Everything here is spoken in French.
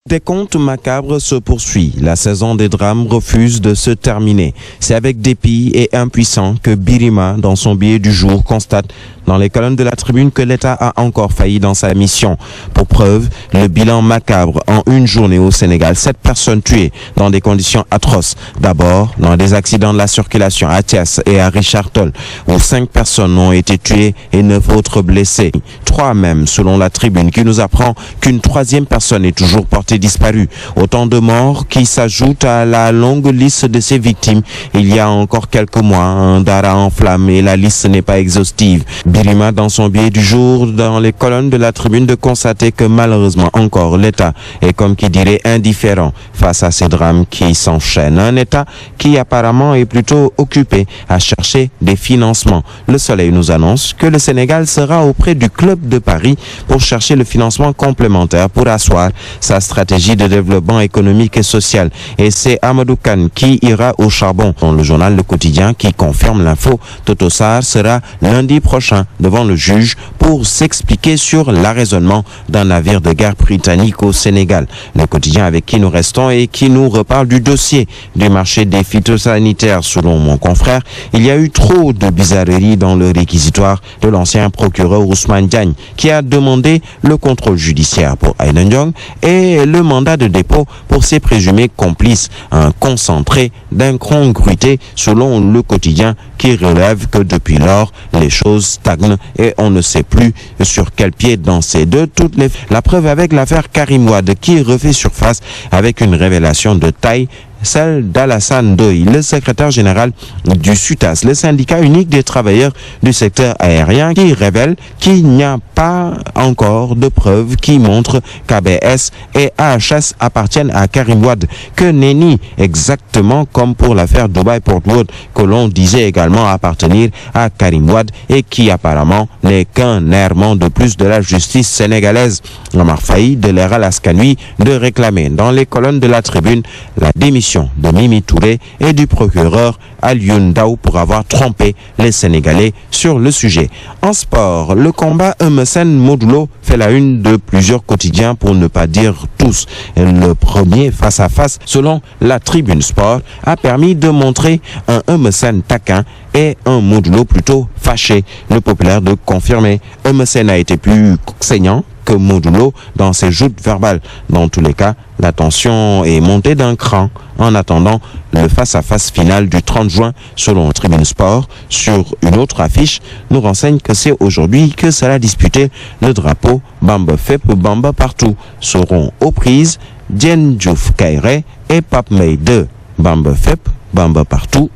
Des contes macabres se poursuit. La saison des drames refuse de se terminer. C'est avec dépit et impuissant que Birima, dans son billet du jour, constate dans les colonnes de la Tribune que l'État a encore failli dans sa mission. Pour preuve, le bilan macabre en une journée au Sénégal. 7 personnes tuées dans des conditions atroces. D'abord, dans des accidents de la circulation à Thiès et à Richard Toll, où 5 personnes ont été tuées et 9 autres blessées. 3 même, selon la Tribune, qui nous apprend qu'une 3e personne est toujours portée disparue. Autant de morts qui s'ajoutent à la longue liste de ces victimes. Il y a encore quelques mois, un Dara en flammes et la liste n'est pas exhaustive. Birima, dans son billet du jour, dans les colonnes de la Tribune, de constater que malheureusement encore l'État est, comme qui dirait, indifférent face à ces drames qui s'enchaînent. Un État qui apparemment est plutôt occupé à chercher des financements. Le Soleil nous annonce que le Sénégal sera auprès du Club de Paris pour chercher le financement complémentaire pour asseoir sa stratégie de développement économique et social. Et c'est Amadou Kane qui ira au charbon. Dans le journal Le Quotidien qui confirme l'info, Toto Sarr sera lundi prochain devant le juge pour s'expliquer sur l'arraisonnement d'un navire de guerre britannique au Sénégal. Le Quotidien avec qui nous restons et qui nous reparle du dossier du marché des phytosanitaires. Selon mon confrère, il y a eu trop de bizarreries dans le réquisitoire de l'ancien procureur Ousmane Diagne qui a demandé le contrôle judiciaire pour Aïda Ndiong et le mandat de dépôt pour ses présumés complices. Un concentré d'incongruité selon Le Quotidien qui relève que depuis lors, les choses stagnent et on ne sait plus sur quel pied danser. De toutes les... La preuve avec l'affaire Karim Wade qui refait surface avec une révélation de taille, celle d'Alassane Ndoye, le secrétaire général du SUTAS, le syndicat unique des travailleurs du secteur aérien, qui révèle qu'il n'y a pas encore de preuves qui montrent qu'ABS et AHS appartiennent à Karim Wade, que nenni exactement comme pour l'affaire Dubai Port World, que l'on disait également appartenir à Karim Wade et qui apparemment n'est qu'un errement de plus de la justice sénégalaise. Omar Faye de l'Era Lascanui de réclamer dans les colonnes de la Tribune la démission de Mimi Touré et du procureur Alioune Ndao pour avoir trompé les Sénégalais sur le sujet. En sport, le combat Eumeu Sène-Modou Lô fait la une de plusieurs quotidiens, pour ne pas dire tous. Le premier face-à-face, selon la Tribune Sport, a permis de montrer un Eumeu Sène taquin et un Modou Lô plutôt fâché. Le populaire de confirmer, Eumeu Sène a été plus saignant que Modou Lô dans ses joutes verbales. Dans tous les cas, la tension est montée d'un cran en attendant le face-à-face final du 30 juin. Selon Tribune Sport, sur une autre affiche, nous renseigne que c'est aujourd'hui que sera disputé le drapeau Bamba Fep Bamba Partout. Seront aux prises Diène Diouf Kairé et Pape Mey 2. Bamba Fep Bamba Partout.